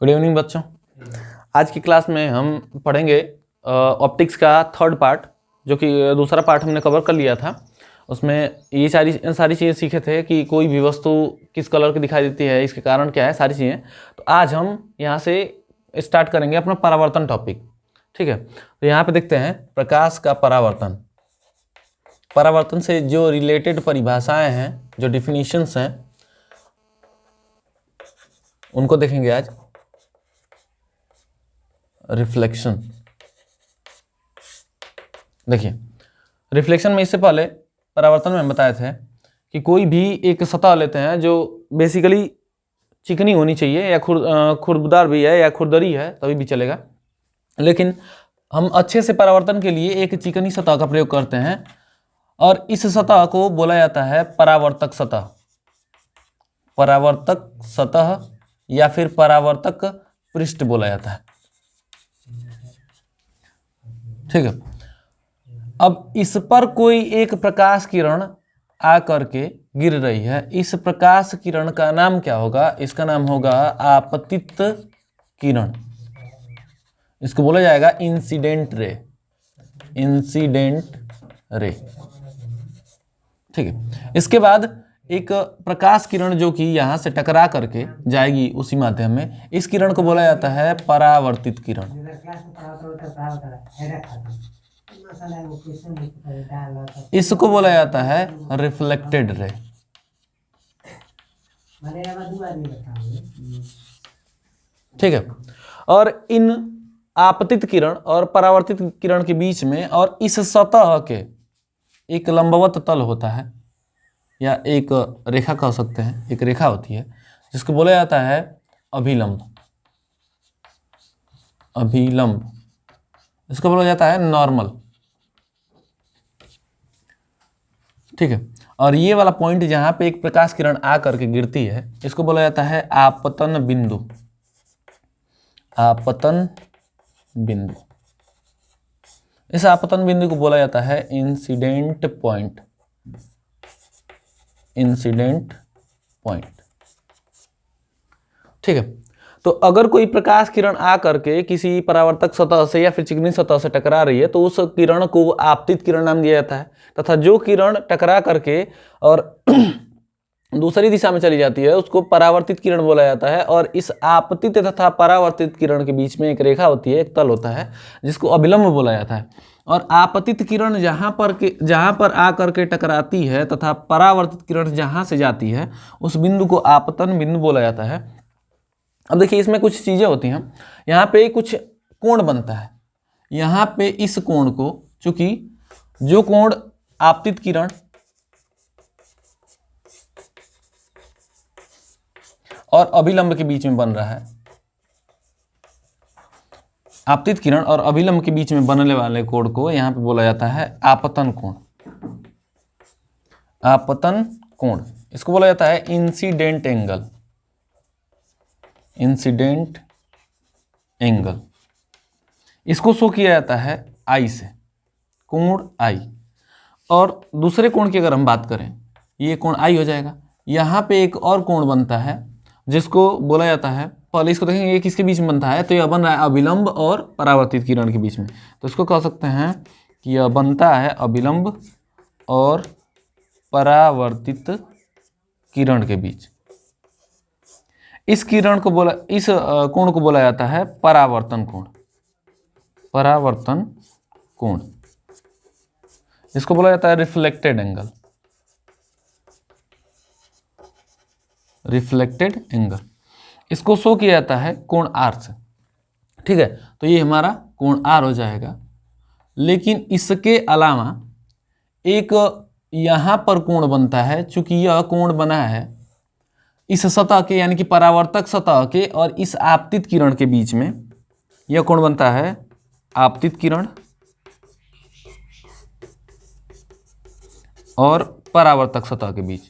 Good evening बच्चों। आज की क्लास में हम पढ़ेंगे ऑप्टिक्स का थर्ड पार्ट, जो कि दूसरा पार्ट हमने कवर कर लिया था। उसमें ये सारी चीज़ें सीखे थे कि कोई भी वस्तु किस कलर की दिखाई देती है, इसके कारण क्या है, सारी चीज़ें। तो आज हम यहाँ से स्टार्ट करेंगे अपना परावर्तन टॉपिक। ठीक है, तो यहाँ पे देखते हैं प्रकाश का परावर्तन। परावर्तन से जो रिलेटेड परिभाषाएं हैं, जो डिफिनीशंस हैं, उनको देखेंगे आज। रिफ्लेक्शन, देखिए रिफ्लेक्शन में इससे पहले परावर्तन में हम बताए थे कि कोई भी एक सतह लेते हैं जो बेसिकली चिकनी होनी चाहिए, या खुरदुरार भी है या खुरदरी है तभी भी चलेगा, लेकिन हम अच्छे से परावर्तन के लिए एक चिकनी सतह का प्रयोग करते हैं और इस सतह को बोला जाता है परावर्तक सतह। परावर्तक सतह या फिर परावर्तक पृष्ठ बोला जाता है। ठीक है, अब इस पर कोई एक प्रकाश किरण आकर के गिर रही है। इस प्रकाश किरण का नाम क्या होगा? इसका नाम होगा आपतित किरण। इसको बोला जाएगा इंसिडेंट रे। Incident ray. ठीक है, इसके बाद एक प्रकाश किरण जो कि यहां से टकरा करके जाएगी उसी माध्यम में, इस किरण को बोला जाता है परावर्तित किरण। इसको बोला जाता है रिफ्लेक्टेड रे। ठीक है, और इन आपतित किरण और परावर्तित किरण के बीच में और इस सतह के एक लंबवत तल होता है, या एक रेखा कह सकते हैं, एक रेखा होती है जिसको बोला जाता है अभिलंब। अभिलंब, इसको बोला जाता है नॉर्मल। ठीक है, और ये वाला पॉइंट जहां पे एक प्रकाश किरण आकर के गिरती है, इसको बोला जाता है आपतन बिंदु। आपतन बिंदु, इस आपतन बिंदु को बोला जाता है इंसिडेंट पॉइंट। Incident point. ठीक है, तो अगर कोई प्रकाश किरण आकर के किसी परावर्तक सतह से या फिर चिकनी सतह से टकरा रही है तो उस किरण को आपतित किरण नाम दिया जाता है, तथा जो किरण टकरा करके और दूसरी दिशा में चली जाती है उसको परावर्तित किरण बोला जाता है। और इस आपतित तथा परावर्तित किरण के बीच में एक रेखा होती है, एक तल होता है जिसको अभिलंब बोला जाता है। और आपतित किरण जहां पर आकर के टकराती है तथा परावर्तित किरण जहां से जाती है उस बिंदु को आपतन बिंदु बोला जाता है। अब देखिए, इसमें कुछ चीजें होती हैं। यहाँ पे कुछ कोण बनता है। यहाँ पे इस कोण को, चूंकि जो कोण आपतित किरण और अभिलंब के बीच में बन रहा है, आपतित किरण और अभिलंब के बीच में बनने वाले कोण को यहाँ पे बोला जाता है आपतन कोण। आपतन कोण, इसको बोला जाता है इंसिडेंट एंगल। इंसिडेंट एंगल, इसको शो किया जाता है आई से, कोण आई। और दूसरे कोण की अगर हम बात करें, ये कोण आई हो जाएगा। यहाँ पे एक और कोण बनता है जिसको बोला जाता है, पहले इसको देखेंगे ये किसके बीच में बनता है, तो यह बन रहा है अभिलंब और परावर्तित किरण के बीच में। तो इसको कह सकते हैं कि यह बनता है अभिलंब और परावर्तित किरण के बीच। इस कोण को बोला जाता है परावर्तन कोण। परावर्तन कोण, इसको बोला जाता है रिफ्लेक्टेड एंगल। रिफ्लेक्टेड एंगल, इसको शो किया जाता है कोण आर से। ठीक है, तो ये हमारा कोण आर हो जाएगा। लेकिन इसके अलावा एक यहां पर कोण बनता है। चूंकि यह कोण बना है इस सतह के, यानी कि परावर्तक सतह के और इस आपतित किरण के बीच में, यह कोण बनता है आपतित किरण और परावर्तक सतह के बीच।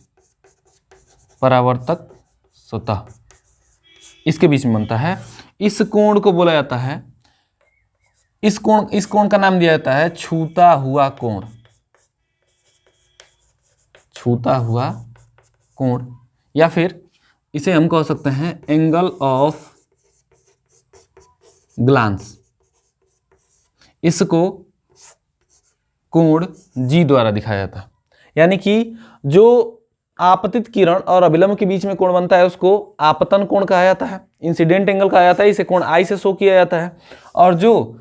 परावर्तक सतह, इसके बीच में बनता है। इस कोण को बोला जाता है, इस कोण का नाम दिया जाता है छूता हुआ कोण। छूता हुआ कोण, या फिर इसे हम कह सकते हैं एंगल ऑफ ग्लांस, इसको कोण G द्वारा दिखाया जाता है। यानी कि जो आपतित किरण और अभिलंब के बीच में कोण बनता है उसको आपतन कोण कहा जाता है, इंसिडेंट एंगल कहा जाता है, इसे कोण I से शो किया जाता है। और जो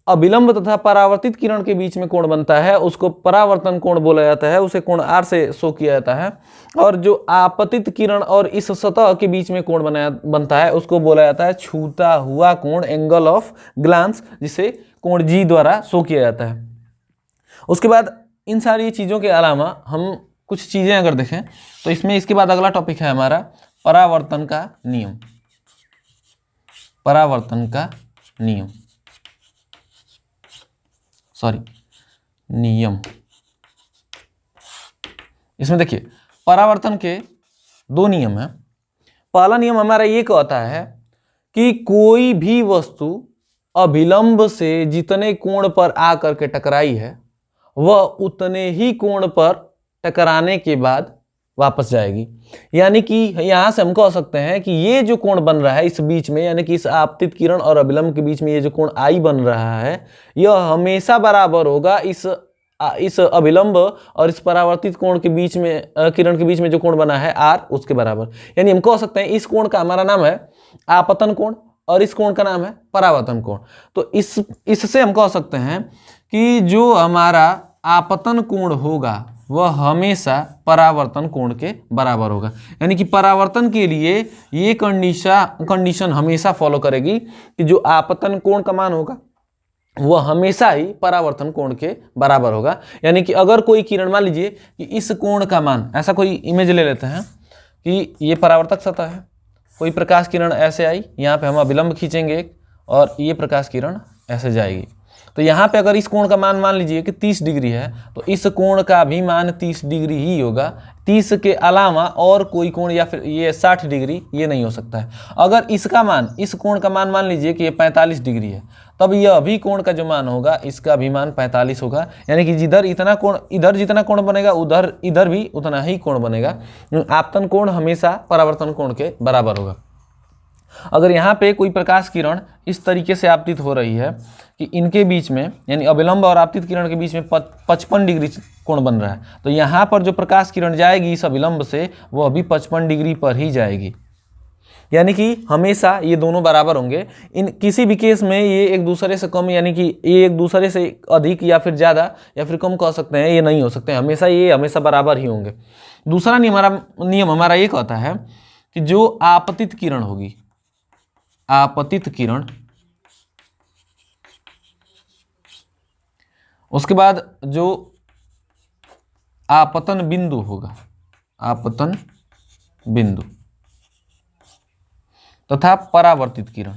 अभिलंब तथा परावर्तित किरण के बीच में कोण बनता है उसको परावर्तन कोण बोला जाता है, उसे कोण R से शो किया जाता है। और जो आपतित किरण और इस सतह के बीच में कोण बनता है उसको बोला जाता है छूता हुआ कोण, एंगल ऑफ ग्लांस, जिसे कोण G द्वारा शो किया जाता है। उसके बाद इन सारी चीज़ों के अलावा हम कुछ चीज़ें अगर देखें तो इसमें इसके बाद अगला टॉपिक है हमारा परावर्तन का नियम। परावर्तन का नियम, नियम। इसमें देखिए परावर्तन के दो नियम हैं। पहला नियम हमारा ये कहता है कि कोई भी वस्तु अभिलंब से जितने कोण पर आकर के टकराई है वह उतने ही कोण पर टकराने के बाद वापस जाएगी। यानी कि यहां से हम कह सकते हैं कि ये जो कोण बन रहा है इस बीच में, यानी कि इस आपतित किरण और अभिलंब के बीच में ये जो कोण I बन रहा है यह हमेशा बराबर होगा इस अभिलंब और इस परावर्तित कोण के बीच में, किरण के बीच में जो कोण बना है R, उसके बराबर। यानी हम कह सकते हैं इस कोण का हमारा नाम है आपतन कोण और इस कोण का नाम है परावर्तन कोण। तो इससे हम कह सकते हैं कि जो हमारा आपतन कोण होगा वह हमेशा परावर्तन कोण के बराबर होगा। यानी कि परावर्तन के लिए ये कंडीशन हमेशा फॉलो करेगी कि जो आपतन कोण का मान होगा वह हमेशा ही परावर्तन कोण के बराबर होगा। यानी कि अगर कोई किरण, मान लीजिए कि इस कोण का मान, ऐसा कोई इमेज ले लेते हैं कि ये परावर्तक सतह है, कोई प्रकाश किरण ऐसे आई, यहाँ पे हम अभिलंब खींचेंगे एक और ये प्रकाश किरण ऐसे जाएगी। तो यहाँ पे अगर इस कोण का मान लीजिए कि 30 डिग्री है तो इस कोण का भी मान 30 डिग्री ही होगा। 30 के अलावा और कोई कोण या फिर ये 60 डिग्री ये नहीं हो सकता है। अगर इसका मान, इस कोण का मान लीजिए कि ये 45 डिग्री है, तब यह भी कोण का जो मान होगा इसका भी मान 45 होगा। यानी कि जिधर इतना कोण, इधर जितना कोण बनेगा उधर इधर भी उतना ही कोण बनेगा। आपतन कोण हमेशा परावर्तन कोण के बराबर होगा। अगर यहाँ पे कोई प्रकाश किरण इस तरीके से आपतित हो रही है कि इनके बीच में, यानी अभिलंब और आपतित किरण के बीच में 55 डिग्री कोण बन रहा है, तो यहाँ पर जो प्रकाश किरण जाएगी इस अभिलंब से वह भी 55 डिग्री पर ही जाएगी। यानी कि हमेशा ये दोनों बराबर होंगे। इन किसी भी केस में ये एक दूसरे से कम, यानी कि ये एक दूसरे से अधिक या फिर ज़्यादा या फिर कम कह सकते हैं, ये नहीं हो सकते। ये हमेशा बराबर ही होंगे। दूसरा नियम हमारा ये कहता है कि जो आपतित किरण होगी, आपतित किरण, उसके बाद जो आपतन बिंदु होगा, आपतन बिंदु तथा परावर्तित किरण,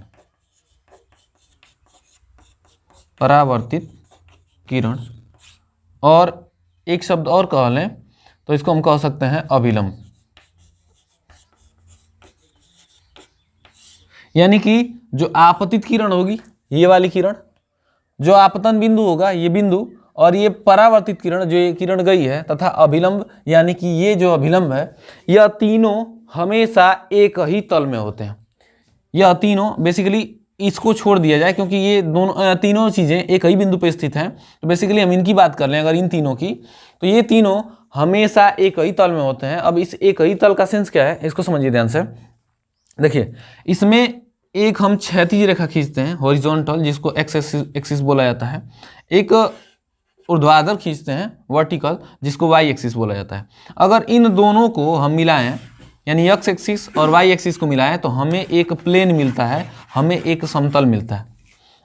परावर्तित किरण, और एक शब्द और कह लें तो इसको हम कह सकते हैं अभिलंब। यानी कि जो आपतित किरण होगी ये वाली किरण, जो आपतन बिंदु होगा ये बिंदु, और ये परावर्तित किरण जो ये किरण गई है, तथा अभिलंब यानी कि ये जो अभिलंब है, यह तीनों हमेशा एक ही तल में होते हैं। यह तीनों बेसिकली, इसको छोड़ दिया जाए क्योंकि ये दोनों तीनों चीज़ें एक ही बिंदु पे स्थित हैं, तो बेसिकली हम इनकी बात कर लें अगर इन तीनों की, तो ये तीनों हमेशा एक ही तल में होते हैं। अब इस एक ही तल का सेंस क्या है इसको समझिए ध्यान से। देखिए इसमें एक हम क्षैतिज रेखा खींचते हैं हॉरिजॉन्टल, जिसको एक्स एक्सिस बोला जाता है। एक ऊर्ध्वाधर खींचते हैं वर्टिकल, जिसको वाई एक्सिस बोला जाता है। अगर इन दोनों को हम मिलाएं, यानी एक्स एक्सिस और वाई एक्सिस को मिलाएं, तो हमें एक प्लेन मिलता है, हमें एक समतल मिलता है।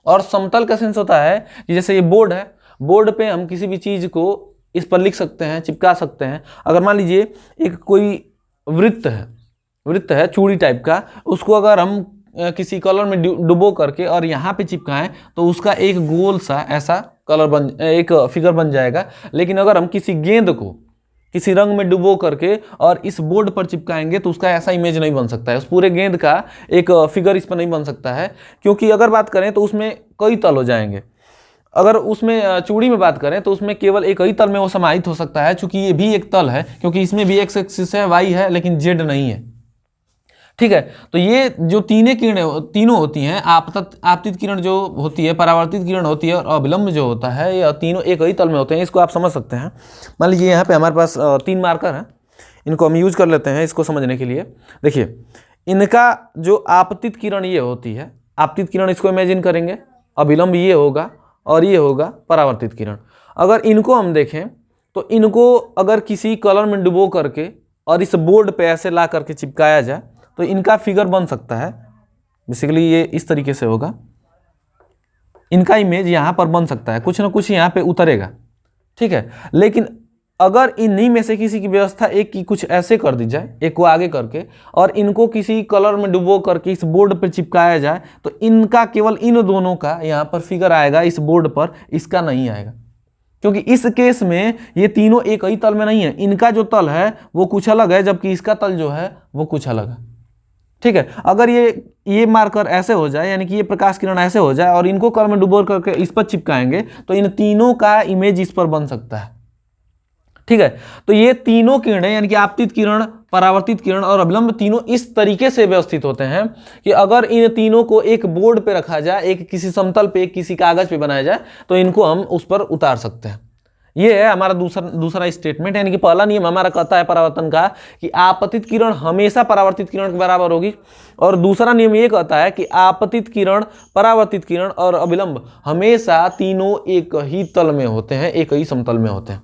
और समतल का सेंस होता है कि जैसे ये बोर्ड है, बोर्ड पे हम किसी भी चीज़ को इस पर लिख सकते हैं, चिपका सकते हैं। अगर मान लीजिए एक कोई वृत्त है चूड़ी टाइप का, उसको अगर हम किसी कलर में डुबो करके और यहाँ पे चिपकाएं तो उसका एक गोल सा ऐसा कलर एक फिगर बन जाएगा। लेकिन अगर हम किसी गेंद को किसी रंग में डुबो करके और इस बोर्ड पर चिपकाएंगे तो उसका ऐसा इमेज नहीं बन सकता है, उस पूरे गेंद का एक फिगर इस पर नहीं बन सकता है, क्योंकि अगर बात करें तो उसमें कई तल हो जाएंगे। अगर उसमें चूड़ी में बात करें तो उसमें केवल एक ही तल में वो समाहित हो सकता है, चूंकि ये भी एक तल है, क्योंकि इसमें भी एक्स एक्सिस है, वाई है, लेकिन जेड नहीं है। ठीक है। तो ये जो तीनों होती हैं, आपतित किरण जो होती है, परावर्तित किरण होती है और अभिलंब जो होता है, ये तीनों एक ही तल में होते हैं। इसको आप समझ सकते हैं। मान लीजिए यहाँ पे हमारे पास 3 मार्कर हैं, इनको हम यूज कर लेते हैं इसको समझने के लिए। देखिए, इनका जो आपतित किरण ये होती है, आपतित किरण इसको इमेजिन करेंगे, अभिलंब ये होगा और ये होगा परावर्तित किरण। अगर इनको हम देखें तो इनको अगर किसी कलर में डुबो करके और इस बोर्ड पे ऐसे ला करके चिपकाया जाए तो इनका फिगर बन सकता है। बेसिकली ये इस तरीके से होगा, इनका इमेज यहाँ पर बन सकता है, कुछ ना कुछ यहाँ पे उतरेगा। ठीक है, लेकिन अगर इन्हीं में से किसी की व्यवस्था एक की कुछ ऐसे कर दी जाए, एक को आगे करके, और इनको किसी कलर में डुबो करके इस बोर्ड पर चिपकाया जाए तो इनका, केवल इन दोनों का यहाँ पर फिगर आएगा इस बोर्ड पर, इसका नहीं आएगा। क्योंकि इस केस में ये तीनों एक ही तल में नहीं है, इनका जो तल है वो कुछ अलग है, जबकि इसका तल जो है वो कुछ अलग है। ठीक है, अगर ये मार्कर ऐसे हो जाए, यानी कि ये प्रकाश किरण ऐसे हो जाए और इनको कलर में डुबो करके इस पर चिपकाएंगे तो इन तीनों का इमेज इस पर बन सकता है। ठीक है, तो ये तीनों किरणें, यानी कि आपतित किरण, परावर्तित किरण और अभिलंब, तीनों इस तरीके से व्यवस्थित होते हैं कि अगर इन तीनों को एक बोर्ड पे रखा जाए, एक किसी समतल पे, एक किसी कागज पे बनाया जाए तो इनको हम उस पर उतार सकते हैं। ये है हमारा दूसरा स्टेटमेंट। यानी कि पहला नियम हमारा कहता है परावर्तन का कि आपतित किरण हमेशा परावर्तित किरण के बराबर होगी, और दूसरा नियम ये कहता है कि आपतित किरण, परावर्तित किरण और अभिलंब हमेशा तीनों एक ही तल में होते हैं, एक ही समतल में होते हैं।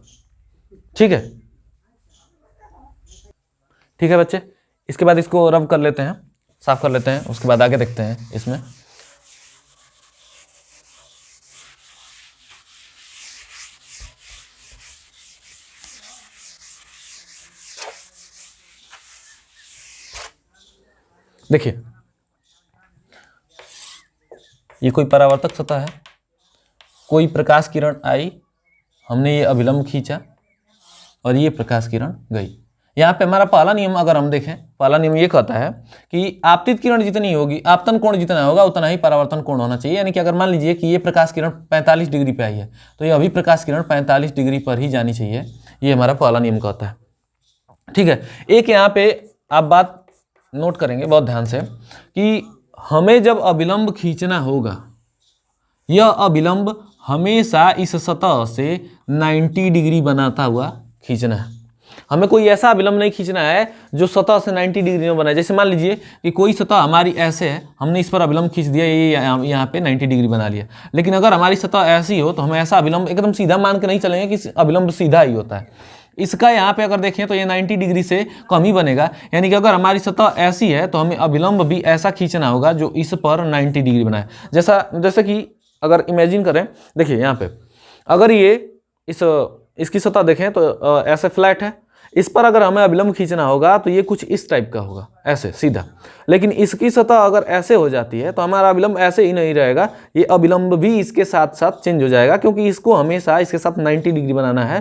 ठीक है, ठीक है बच्चे, इसके बाद इसको रब कर लेते हैं, साफ कर लेते हैं, उसके बाद आगे देखते हैं इसमें। देखिए, ये कोई परावर्तक सतह है, कोई प्रकाश किरण आई, हमने ये अभिलंब खींचा और ये प्रकाश किरण गई। यहाँ पे हमारा पहला नियम अगर हम देखें, पहला नियम ये कहता है कि आपतित किरण जितनी होगी, आपतन कोण जितना होगा उतना ही परावर्तन कोण होना चाहिए। यानी कि अगर मान लीजिए कि ये प्रकाश किरण 45 डिग्री पे आई है तो ये अभी प्रकाश किरण 45 डिग्री पर ही जानी चाहिए, ये हमारा पहला नियम कहता है। ठीक है, एक यहाँ पे आप बात नोट करेंगे बहुत ध्यान से कि हमें जब अभिलंब खींचना होगा, यह अभिलंब हमेशा इस सतह से 90 डिग्री बनाता हुआ खींचना है। हमें कोई ऐसा अभिलंब नहीं खींचना है जो सतह से 90 डिग्री में बनाए। जैसे मान लीजिए कि कोई सतह हमारी ऐसे है, हमने इस पर अभिलंब खींच दिया, ये यहाँ पे 90 डिग्री बना लिया। लेकिन अगर हमारी सतह ऐसी हो तो हमें ऐसा अभिलंब एकदम सीधा मान के नहीं चलेंगे कि अभिलंब सीधा ही होता है। इसका यहाँ पे अगर देखें तो ये 90 डिग्री से कम ही बनेगा। यानी कि अगर हमारी सतह ऐसी है तो हमें अभिलंब भी ऐसा खींचना होगा जो इस पर 90 डिग्री बनाए। जैसे कि अगर इमेजिन करें, देखिए यहाँ पे अगर ये इसकी सतह देखें तो ऐसे फ्लैट है, इस पर अगर हमें अभिलंब खींचना होगा तो ये कुछ इस टाइप का होगा, ऐसे सीधा। लेकिन इसकी सतह अगर ऐसे हो जाती है तो हमारा अभिलंब ऐसे ही नहीं रहेगा, ये अभिलंब भी इसके साथ साथ चेंज हो जाएगा, क्योंकि इसको हमेशा इसके साथ 90 डिग्री बनाना है।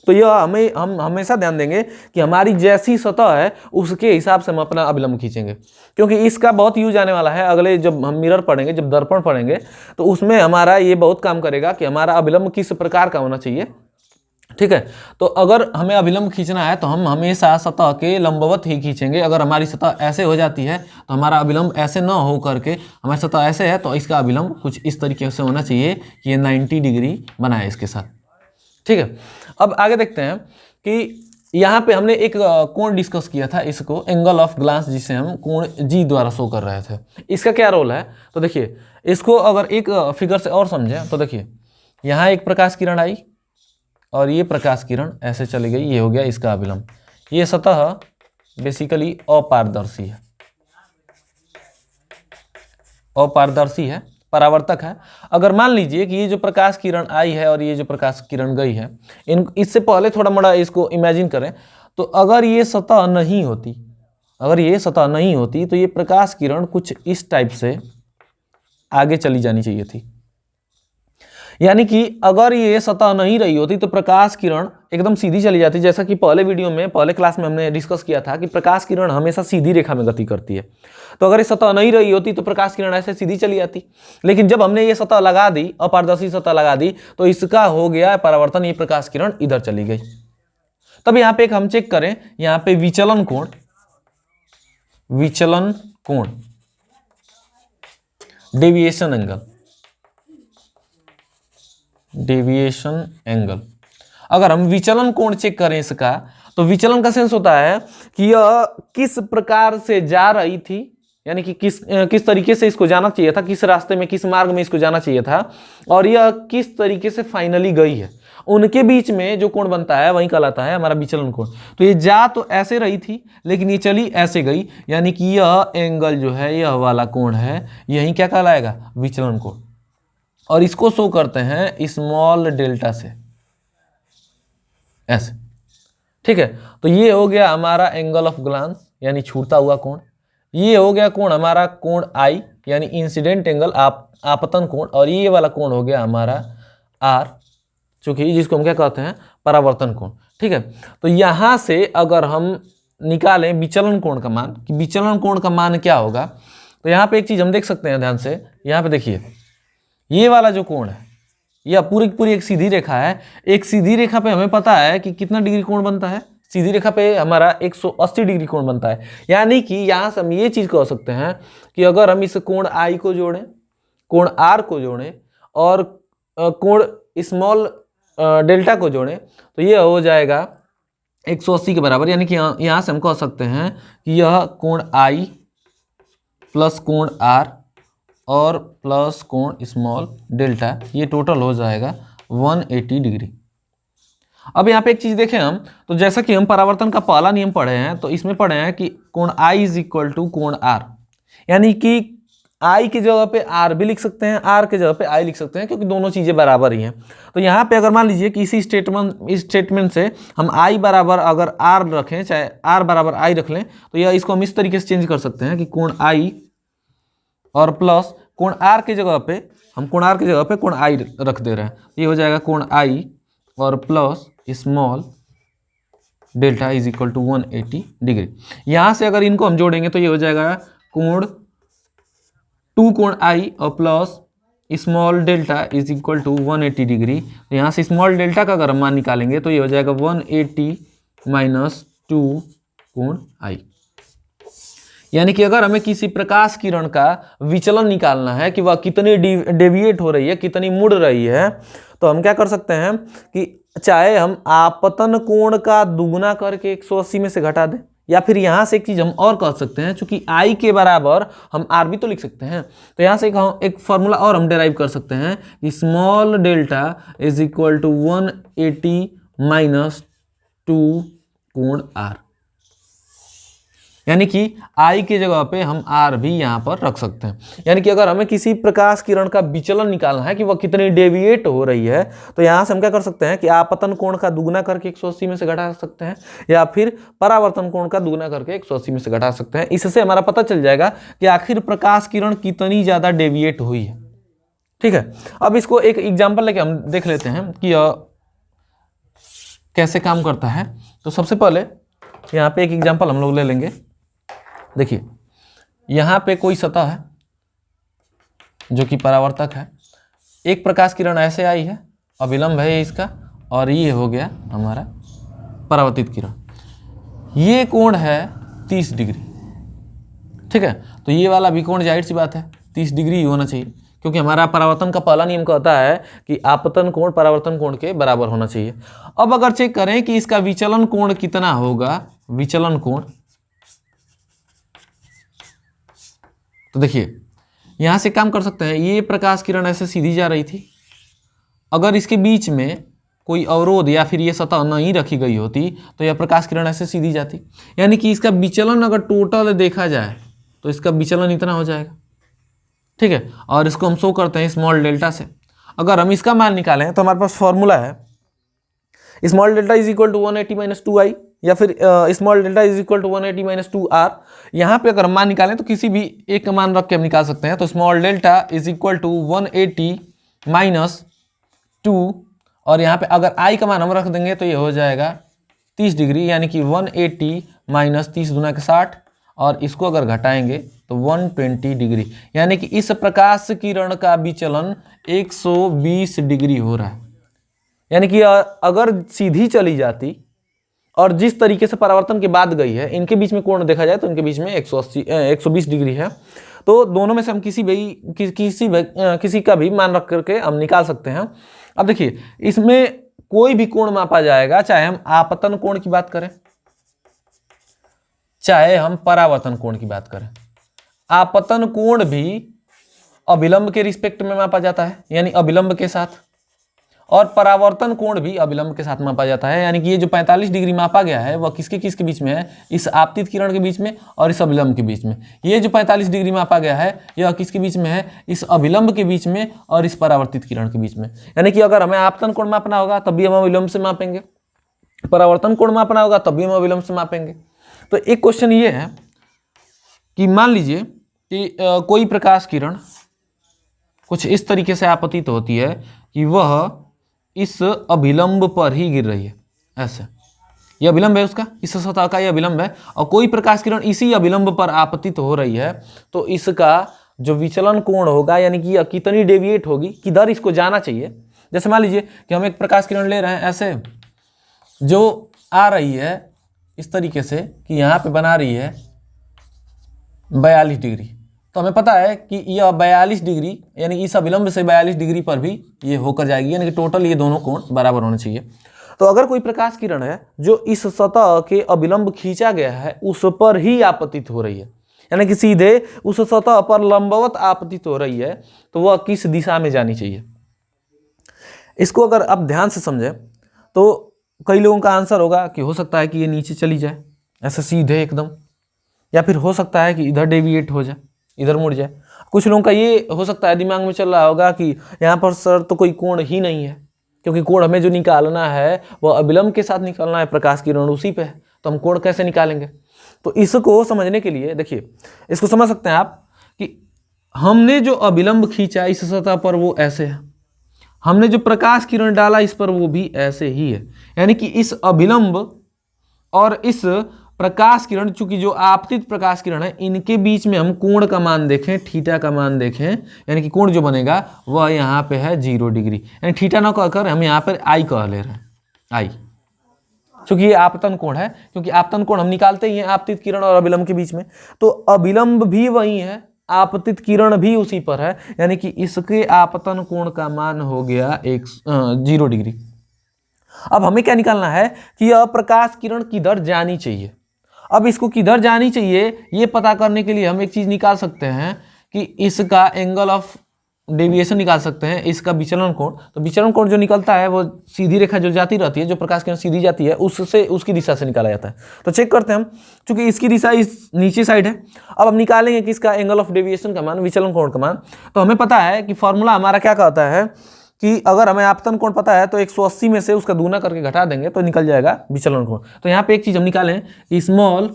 तो यह हम हमेशा ध्यान देंगे कि हमारी जैसी सतह है उसके हिसाब से हम अपना अभिलंब खींचेंगे, क्योंकि इसका बहुत यूज आने वाला है। अगले जब हम मिरर पढ़ेंगे, जब दर्पण पढ़ेंगे, तो उसमें हमारा ये बहुत काम करेगा कि हमारा अभिलंब किस प्रकार का होना चाहिए। ठीक है, तो अगर हमें अभिलंब खींचना है तो हम हमेशा सतह के लंबवत ही खींचेंगे। अगर हमारी सतह ऐसे हो जाती है तो हमारा अभिलंब ऐसे न हो करके, हमारी सतह ऐसे है तो इसका अभिलंब कुछ इस तरीके से होना चाहिए कि ये 90 डिग्री बनाए इसके साथ। ठीक है, अब आगे देखते हैं कि यहाँ पे हमने एक कोण डिस्कस किया था, इसको एंगल ऑफ ग्लांस, जिसे हम कोण जी द्वारा शो कर रहे थे। इसका क्या रोल है, तो देखिए इसको अगर एक फिगर से और समझें तो देखिए यहाँ एक प्रकाश किरण आई और ये प्रकाश किरण ऐसे चली गई, ये हो गया इसका अभिलंब। ये सतह बेसिकली अपारदर्शी है, अपारदर्शी है, परावर्तक है। अगर मान लीजिए कि ये जो प्रकाश किरण आई है और ये जो प्रकाश किरण गई है, इससे पहले थोड़ा मोड़ा इसको इमेजिन करें, तो अगर ये सतह नहीं होती, अगर ये सतह नहीं होती तो ये प्रकाश किरण कुछ इस टाइप से आगे चली जानी चाहिए थी। यानी कि अगर ये सतह नहीं रही होती तो प्रकाश किरण एकदम सीधी चली जाती, जैसा कि पहले वीडियो में, पहले क्लास में हमने डिस्कस किया था कि प्रकाश किरण हमेशा सीधी रेखा में गति करती है। तो अगर ये सतह नहीं रही होती तो प्रकाश किरण ऐसे सीधी चली जाती। लेकिन जब हमने ये सतह लगा दी, अपारदर्शी सतह लगा दी, तो इसका हो गया परावर्तन, ये प्रकाश किरण इधर चली गई। तब यहाँ पे एक हम चेक करें, यहाँ पे विचलन कोण, विचलन कोण, डेविएशन एंगल, डेविएशन एंगल। अगर हम विचलन कोण चेक करें इसका, तो विचलन का सेंस होता है कि यह किस प्रकार से जा रही थी, यानी कि किस तरीके से इसको जाना चाहिए था, किस रास्ते में, किस मार्ग में इसको जाना चाहिए था, और यह किस तरीके से फाइनली गई है, उनके बीच में जो कोण बनता है वही कहलाता है हमारा विचलन कोण। तो ये जा तो ऐसे रही थी, लेकिन ये चली ऐसे गई, यानी कि यह एंगल जो है, यह वाला कोण है, यही क्या कहलाएगा, विचलन कोण। और इसको शो करते हैं स्मॉल डेल्टा से, ऐसे। ठीक है, तो ये हो गया हमारा एंगल ऑफ ग्लांस, यानी छूटता हुआ कोण। ये हो गया कोण हमारा कोण आई, यानी इंसिडेंट एंगल, आपतन कोण। और ये वाला कोण हो गया हमारा आर, चूंकि जिसको हम क्या कहते हैं, परावर्तन कोण। ठीक है, तो यहां से अगर हम निकालें विचलन कोण का मान, कि विचलन कोण का मान क्या होगा, तो यहां पे एक चीज हम देख सकते हैं ध्यान से। यहां पे देखिए, ये वाला जो कोण है, यह पूरी पूरी एक सीधी रेखा है। एक सीधी रेखा पे हमें पता है कि कितना डिग्री कोण बनता है, सीधी रेखा पे हमारा 180 डिग्री कोण बनता है। यानी कि यहां से हम ये चीज कह सकते हैं कि अगर हम इस कोण आई को जोड़ें, कोण आर को जोड़ें, और कोण स्मॉल डेल्टा को जोड़ें, तो ये हो जाएगा 180 के बराबर। यानी कि यहाँ से हम कह सकते हैं कि यह कोण आई प्लस कोण आर और प्लस कोण स्मॉल डेल्टा, ये टोटल हो जाएगा 180 डिग्री। अब यहाँ पे एक चीज देखें हम, तो जैसा कि हम परावर्तन का पहला नियम पढ़े हैं, तो इसमें पढ़े हैं कि कोण आई इज इक्वल टू कोण आर, यानी कि आई की जगह पे आर भी लिख सकते हैं, आर की जगह पे आई लिख सकते हैं, क्योंकि दोनों चीजें बराबर ही हैं। तो यहाँ पे अगर मान लीजिए कि इसी स्टेटमेंट से हम आई बराबर अगर आर रखें, चाहे आर बराबर आई रख लें, तो यह इसको हम इस तरीके से चेंज कर सकते हैं कि कोण आई और प्लस कोण आर की जगह पे, हम कोण आर की जगह पे कोण आई रख दे रहे हैं। ये हो जाएगा कोण आई और plus small delta is equal to 180 degree. यहां से अगर इनको हम जोड़ेंगे तो ये हो जाएगा कोण 2 कोण आई और plus small delta is equal to 180 degree. तो यहाँ से स्मॉल डेल्टा का अगर हम मान निकालेंगे तो ये हो जाएगा 180 माइनस 2 कोण आई। यानी कि अगर हमें किसी प्रकाश किरण का विचलन निकालना है कि वह कितनी डेविएट हो रही है, कितनी मुड़ रही है, तो हम क्या कर सकते हैं कि चाहे हम आपतन कोण का दुगुना करके 180 में से घटा दें, या फिर यहां से एक चीज हम और कह सकते हैं, चूंकि आई के बराबर हम आर भी तो लिख सकते हैं, तो यहां से एक फॉर्मूला और हम डेराइव कर सकते हैं कि small delta is equal to 180 minus 2 कोण आर। यानी कि आई की जगह पे हम आर भी यहां पर रख सकते हैं। यानी कि अगर हमें किसी प्रकाश किरण का विचलन निकालना है कि वह कितनी डेविएट हो रही है, तो यहां से हम क्या कर सकते हैं कि आपतन कोण का दुगुना करके 180 में से घटा सकते हैं, या फिर परावर्तन कोण का दुगुना करके 180 में से घटा सकते हैं। इससे हमारा पता चल जाएगा कि आखिर प्रकाश किरण कितनी ज्यादा डेविएट हुई है। ठीक है, अब इसको एक एग्जाम्पल लेके हम देख लेते हैं कि कैसे काम करता है। तो सबसे पहले यहाँ पे एक एग्जाम्पल हम लोग ले लेंगे। देखिए, यहां पे कोई सतह है जो कि परावर्तक है, एक प्रकाश किरण ऐसे आई है, अभिलंब है इसका, और ये हो गया हमारा परावर्तित किरण। ये कोण है 30 डिग्री। ठीक है, तो ये वाला भी कोण जाहिर सी बात है 30 डिग्री ही होना चाहिए, क्योंकि हमारा परावर्तन का पहला नियम कहता है कि आपतन कोण परावर्तन कोण के बराबर होना चाहिए। अब अगर चेक करें कि इसका विचलन कोण कितना होगा, विचलन कोण, तो देखिए यहां से काम कर सकते हैं। ये प्रकाश किरण ऐसे सीधी जा रही थी, अगर इसके बीच में कोई अवरोध या फिर ये सतह नहीं रखी गई होती तो यह प्रकाश किरण ऐसे सीधी जाती। यानी कि इसका विचलन अगर टोटल देखा जाए तो इसका विचलन इतना हो जाएगा। ठीक है, और इसको हम शो करते हैं स्मॉल डेल्टा से। अगर हम इसका मान निकालें तो हमारे पास फॉर्मूला है small delta is equal to 180 minus 2i, या फिर small delta is equal to 180 minus 2r। यहाँ पे अगर हम मान निकालें तो किसी भी एक का मान रख के हम निकाल सकते हैं। तो small delta is equal to 180 minus 2, और यहाँ पे अगर i का मान हम रख देंगे तो ये हो जाएगा 30 डिग्री, यानी कि 180 माइनस 30 दूना के 60, और इसको अगर घटाएंगे तो 120 डिग्री। यानी कि इस प्रकाश किरण का विचलन 120 डिग्री हो रहा है। यानी कि अगर सीधी चली जाती और जिस तरीके से परावर्तन के बाद गई है, इनके बीच में कोण देखा जाए तो इनके बीच में 120 डिग्री है। तो दोनों में से हम किसी का भी मान रख करके हम निकाल सकते हैं। अब देखिए, इसमें कोई भी कोण मापा जाएगा, चाहे हम आपतन कोण की बात करें, चाहे हम परावर्तन कोण की बात करें। आपतन कोण भी अभिलंब के रिस्पेक्ट में मापा जाता है, यानी अभिलंब के साथ, और परावर्तन कोण भी अभिलंब के साथ मापा जाता है। यानी कि ये जो 45 डिग्री मापा गया है वह किसके बीच में है, इस आपतित किरण के बीच में और इस अभिलंब के बीच में। ये जो 45 डिग्री मापा गया है यह किसके बीच में है, इस अभिलंब के बीच में और इस परावर्तित किरण के बीच में। यानी कि अगर हमें आपतन कोण मापना होगा तब भी हम अभिलंब से मापेंगे, परावर्तन कोण मापना होगा तब भी हम अभिलंब से मापेंगे। तो एक क्वेश्चन ये है कि मान लीजिए कि कोई प्रकाश किरण कुछ इस तरीके से आपतित होती है कि वह इस अभिलंब पर ही गिर रही है, ऐसे। यह अभिलंब है उसका, इस सतह का यह अभिलंब है, और कोई प्रकाश किरण इसी अभिलंब पर आपतित हो रही है, तो इसका जो विचलन कोण होगा, यानी कि यह कितनी डेविएट होगी, किधर इसको जाना चाहिए। जैसे मान लीजिए कि हम एक प्रकाश किरण ले रहे हैं ऐसे, जो आ रही है इस तरीके से कि यहाँ पे बना रही है 42 डिग्री, तो हमें पता है कि यह 42 डिग्री, यानी इस अभिलंब से 42 डिग्री पर भी ये होकर जाएगी, यानी कि टोटल ये दोनों कोण बराबर होने चाहिए। तो अगर कोई प्रकाश किरण है जो इस सतह के अभिलंब खींचा गया है उस पर ही आपतित हो रही है, यानी कि सीधे उस सतह पर लंबवत आपतित हो रही है, तो वह किस दिशा में जानी चाहिए। इसको अगर आप ध्यान से समझें तो कई लोगों का आंसर होगा कि हो सकता है कि ये नीचे चली जाए ऐसे सीधे एकदम, या फिर हो सकता है कि इधर डेविएट हो जाए, इधर मुड़ जाए। कुछ लोगों का ये हो सकता है दिमाग में चल रहा होगा कि यहाँ पर सर तो कोई कोण ही नहीं है, क्योंकि कोण हमें जो निकालना है वह अभिलंब के साथ निकालना है, प्रकाश किरण उसी पे है, तो हम कोण कैसे निकालेंगे। तो इसको समझने के लिए देखिए, इसको समझ सकते हैं आप कि हमने जो अभिलंब खींचा इस सतह पर वो ऐसे है, हमने जो प्रकाश किरण डाला इस पर वो भी ऐसे ही है। यानी कि इस अभिलंब और इस प्रकाश किरण, चूंकि जो आपतित प्रकाश किरण है, इनके बीच में हम कोण का मान देखें, थीटा का मान देखें, यानी कि कोण जो बनेगा वह यहाँ पे है 0 डिग्री, यानी थीटा ना कहकर हम यहाँ पर आई कह ले रहे हैं, आई, चूंकि ये आपतन कोण है, क्योंकि आपतन कोण हम निकालते ही हैं आपतित किरण और अभिलंब के बीच में, तो अभिलंब भी वही है, आपतित किरण भी उसी पर है, यानी कि इसके आपतन कोण का मान हो गया 0 डिग्री। अब हमें क्या निकालना है कि यह प्रकाश किरण किधर जानी चाहिए। अब इसको किधर जानी चाहिए ये पता करने के लिए हम एक चीज निकाल सकते हैं कि इसका एंगल ऑफ डेविएशन निकाल सकते हैं, इसका विचलन कोण। तो विचलन कोण जो निकलता है वो सीधी रेखा जो जाती रहती है, जो प्रकाश किरण सीधी जाती है उससे, उसकी दिशा से निकाला जाता है। तो चेक करते हैं हम, चूंकि इसकी दिशा इस नीचे साइड है, अब हम निकालेंगे कि इसका एंगल ऑफ डेविएशन का मान, विचलन कोण का मान। तो हमें पता है कि फॉर्मूला हमारा क्या कहता है कि अगर हमें आपतन कोण पता है तो 180 में से उसका दूना करके घटा देंगे तो निकल जाएगा विचलन कोण। तो यहाँ पे एक चीज हम निकालें, small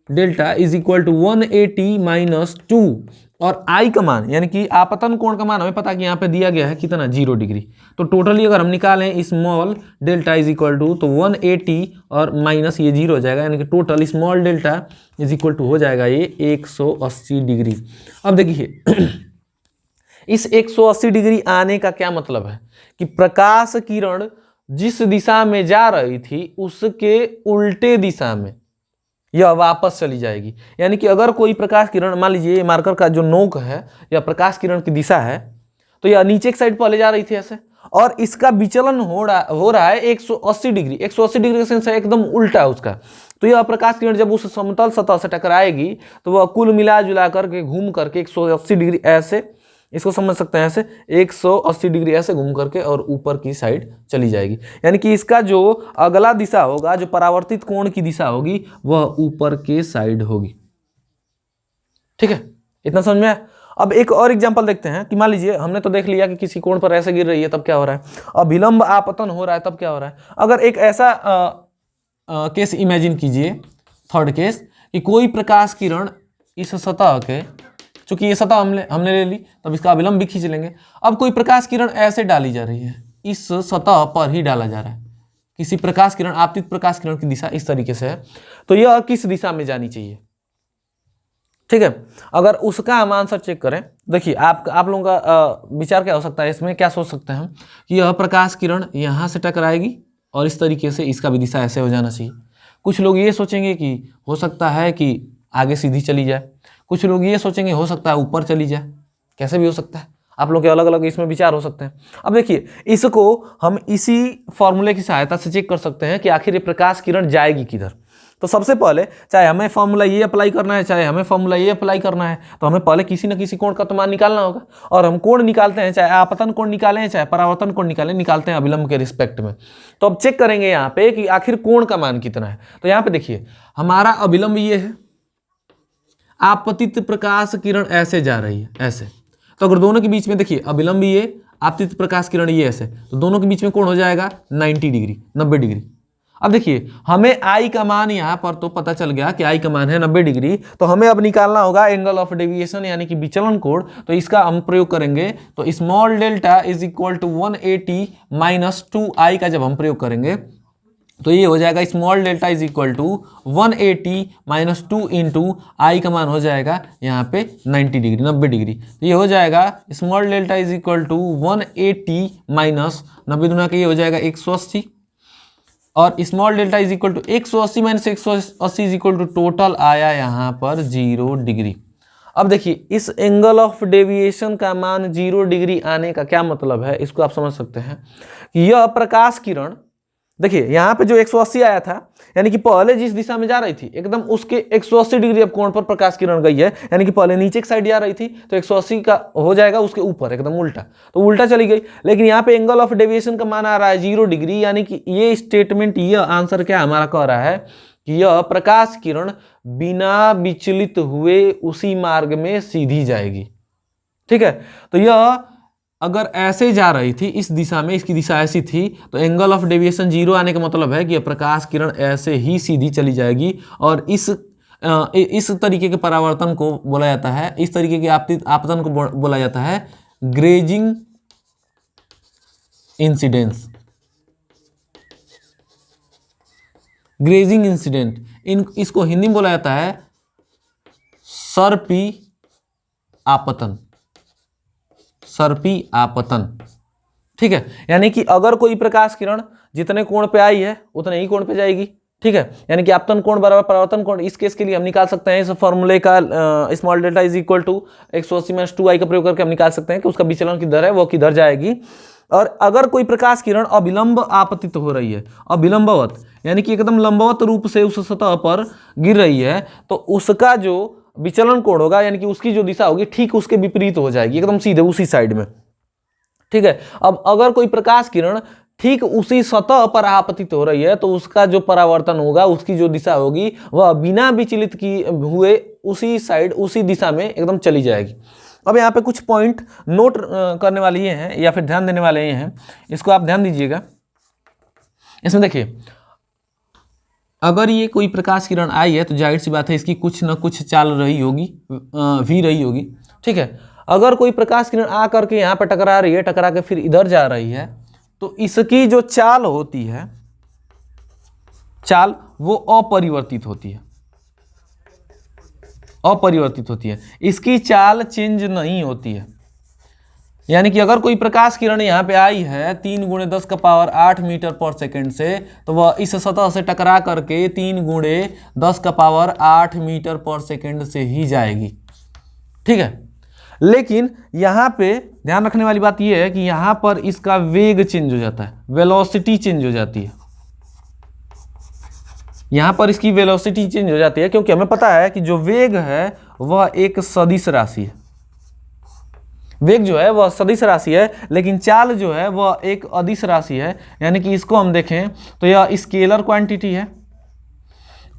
delta is equal to 180 minus 2, और आई का मान यानी कि आपतन कोण का मान हमें पता है कि यहाँ पे दिया गया है कितना 0 डिग्री। तो टोटली अगर हम निकालें small delta is equal to, तो 180 और माइनस ये 0 हो जाएगा, यानी कि total small delta is equal to हो जाएगा ये 180 डिग्री। अब देखिए इस 180 डिग्री आने का क्या मतलब है कि प्रकाश किरण जिस दिशा में जा रही थी उसके उल्टे दिशा में यह वापस चली जाएगी। यानी कि अगर कोई प्रकाश किरण, मान लीजिए ये मार्कर का जो नोक है या प्रकाश किरण की दिशा है, तो यह नीचे की साइड पर ले जा रही थी ऐसे, और इसका विचलन हो रहा है 180 डिग्री। 180 डिग्री का सेंस है एकदम उल्टा उसका। तो यह प्रकाश किरण जब उस समतल सतह से टकराएगी तो वह कुल मिला जुला करके घूम करके 180 डिग्री ऐसे, इसको समझ सकते हैं ऐसे 180 डिग्री ऐसे घूम करके और ऊपर की साइड चली जाएगी। यानी कि इसका जो अगला दिशा होगा, जो परावर्तित कोण की दिशा होगी, वह ऊपर के साइड होगी। ठीक है, इतना समझ में आया। अब एक और एग्जांपल देखते हैं कि मान लीजिए हमने तो देख लिया कि किसी कोण पर ऐसे गिर रही है तब क्या हो रहा है, अभिलंब आपतन हो रहा है तब क्या हो रहा है। अगर एक ऐसा केस इमेजिन कीजिए, थर्ड केस, कि कोई प्रकाश किरण इस सतह के, चूंकि ये सतह हमने ले ली तब इसका अभिलंब भी खींच लेंगे। अब कोई प्रकाश किरण ऐसे डाली जा रही है, इस सतह पर ही डाला जा रहा है, किसी प्रकाश किरण, आपतित प्रकाश किरण की दिशा इस तरीके से है, तो यह किस दिशा में जानी चाहिए। ठीक है, अगर उसका हम आंसर चेक करें, देखिए आप लोगों का विचार क्या हो सकता है इसमें, क्या सोच सकते हैं हम कि यह प्रकाश किरण यहाँ से टकराएगी और इस तरीके से इसका भी दिशा ऐसे हो जाना चाहिए। कुछ लोग ये सोचेंगे कि हो सकता है कि आगे सीधी चली जाए, कुछ लोग ये सोचेंगे हो सकता है ऊपर चली जाए, कैसे भी हो सकता है। आप लोग के अलग अलग इसमें विचार हो सकते हैं। अब देखिए, इसको हम इसी फॉर्मूले की सहायता से चेक कर सकते हैं कि आखिर ये प्रकाश किरण जाएगी किधर। तो सबसे पहले चाहे हमें फॉर्मूला ये अप्लाई करना है, चाहे हमें फॉर्मूला ये अप्लाई करना है, तो हमें पहले किसी न किसी कोण का तो मान निकालना होगा। और हम कोण निकालते हैं, चाहे आपतन कोण निकालें चाहे परावर्तन कोण निकालें, निकालते हैं अभिलंब के रिस्पेक्ट में। तो अब चेक करेंगे यहाँ पे कि आखिर कोण का मान कितना है। तो यहाँ पे देखिए, हमारा अभिलंब ये है, आपतित प्रकाश किरण ऐसे जा रही है, ऐसे। तो अगर दोनों के बीच में देखिए, अभिलंब ये, आपतित प्रकाश किरण ये ऐसे, तो दोनों के बीच में कोण हो जाएगा 90 डिग्री, 90 डिग्री। अब देखिए, हमें आई का मान यहाँ पर तो पता चल गया कि आई का मान है 90 डिग्री। तो हमें अब निकालना होगा एंगल ऑफ डेविएशन यानी कि विचलन कोण। तो इसका हम प्रयोग करेंगे, तो small delta is equal to 180 minus 2i का जब हम प्रयोग करेंगे तो ये हो जाएगा small delta is equal to 180 minus 2 into i का मान हो जाएगा यहाँ पे 90 डिग्री, 90 डिग्री। तो ये हो जाएगा small delta is equal to 180 minus 90 दुना के ये हो जाएगा 180, और small delta is equal to 180 minus 180 is equal to total आया यहाँ पर 0 डिग्री। अब देखिए, इस एंगल ऑफ डेविएशन का मान 0 डिग्री आने का क्या मतलब है, इसको आप समझ सकते हैं कि यह प्रकाश किरण, देखिए यहाँ पे जो 180 आया था, यानी कि पहले जिस दिशा में जा रही थी एकदम उसके 180 डिग्री अब कोण पर प्रकाश किरण गई है, यानी कि पहले नीचे की साइड जा रही थी तो 180 का हो जाएगा उसके ऊपर एकदम उल्टा, तो उल्टा चली गई। लेकिन यहाँ पे एंगल ऑफ डेविएशन का मान आ रहा है 0 डिग्री, यानी कि ये स्टेटमेंट, ये आंसर क्या हमारा कह रहा है कि यह प्रकाश किरण बिना विचलित हुए उसी मार्ग में सीधी जाएगी। ठीक है, तो यह अगर ऐसे जा रही थी इस दिशा में, इसकी दिशा ऐसी थी, तो एंगल ऑफ डेविएशन 0 आने का मतलब है कि यह प्रकाश किरण ऐसे ही सीधी चली जाएगी। और इस तरीके के परावर्तन को बोला जाता है, इस तरीके के आपतन को बोला जाता है ग्रेजिंग इंसिडेंस, ग्रेजिंग इंसिडेंट। इसको हिंदी में बोला जाता है सर्पी आपतन, सर्पी आपतन। ठीक है, यानी कि अगर कोई प्रकाश किरण जितने कोण पे आई है उतने ही कोण पे जाएगी। ठीक है, यानी कि आपतन कोण बराबर परावर्तन कोण। इस केस के लिए हम निकाल सकते हैं इस फॉर्मूले का, small delta is equal to 180 minus 2i का प्रयोग करके हम निकाल सकते हैं कि उसका विचलन किधर है, वो किधर जाएगी। और अगर कोई प्रकाश किरण अभिलंब आपतित हो रही है, अभिलंबवत यानी कि एकदम लंबवत रूप से उस सतह पर गिर रही है, तो उसका जो विचलन कोण होगा यानी कि उसकी जो दिशा होगी ठीक उसके विपरीत हो जाएगी, एकदम सीधे उसी साइड में। ठीक है, अब अगर कोई प्रकाश किरण ठीक उसी सतह पर आपतित हो रही है तो उसका जो परावर्तन होगा, उसकी जो दिशा होगी वह बिना विचलित की हुए उसी साइड, उसी दिशा में एकदम चली जाएगी। अब यहाँ पे कुछ पॉइंट नोट करने वाले ये हैं या फिर ध्यान देने वाले ये हैं, इसको आप ध्यान दीजिएगा। इसमें देखिए, अगर ये कोई प्रकाश किरण आई है तो जाहिर सी बात है इसकी कुछ न कुछ चाल रही होगी, भी रही होगी। ठीक है, अगर कोई प्रकाश किरण आ करके यहाँ पर टकरा रही है, टकरा के फिर इधर जा रही है, तो इसकी जो चाल होती है, चाल वो अपरिवर्तित होती है, अपरिवर्तित होती है, इसकी चाल चेंज नहीं होती है। यानी कि अगर कोई प्रकाश किरण यहाँ पे आई है 3 × 10⁸ मीटर पर सेकेंड से, तो वह इस सतह से टकरा करके 3 × 10⁸ मीटर पर सेकेंड से ही जाएगी। ठीक है, लेकिन यहाँ पे ध्यान रखने वाली बात यह है कि यहाँ पर इसका वेग चेंज हो जाता है, वेलोसिटी चेंज हो जाती है। यहाँ पर इसकी वेलोसिटी चेंज हो जाती है क्योंकि हमें पता है कि जो वेग है वह एक सदिश राशि है, वेग जो है वह सदिश राशि है, लेकिन चाल जो है वह एक अदिश राशि है। यानी कि इसको हम देखें तो यह स्केलर क्वांटिटी है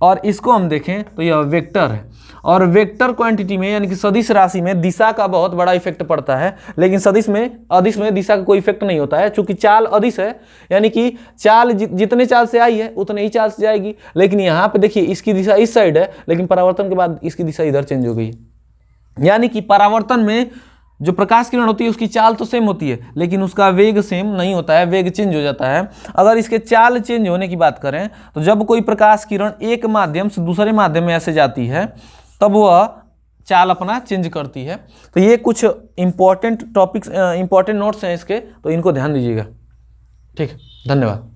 और इसको हम देखें तो यह वेक्टर है। और वेक्टर क्वांटिटी में यानी कि सदिश राशि में दिशा का बहुत बड़ा इफेक्ट पड़ता है, लेकिन सदिश में, अदिश में दिशा का कोई इफेक्ट नहीं होता है। चूंकि चाल अदिश है यानी कि चाल जितने चाल से आई है उतने ही चाल से जाएगी। लेकिन यहाँ पे देखिए इसकी दिशा इस साइड है, लेकिन परावर्तन के बाद इसकी दिशा इधर चेंज हो गई है। यानी कि परावर्तन में जो प्रकाश किरण होती है उसकी चाल तो सेम होती है, लेकिन उसका वेग सेम नहीं होता है, वेग चेंज हो जाता है। अगर इसके चाल चेंज होने की बात करें तो जब कोई प्रकाश किरण एक माध्यम से दूसरे माध्यम में ऐसे जाती है तब वह चाल अपना चेंज करती है। तो ये कुछ इंपॉर्टेंट टॉपिक्स, इंपॉर्टेंट नोट्स हैं इसके, तो इनको ध्यान दीजिएगा। ठीक है, धन्यवाद।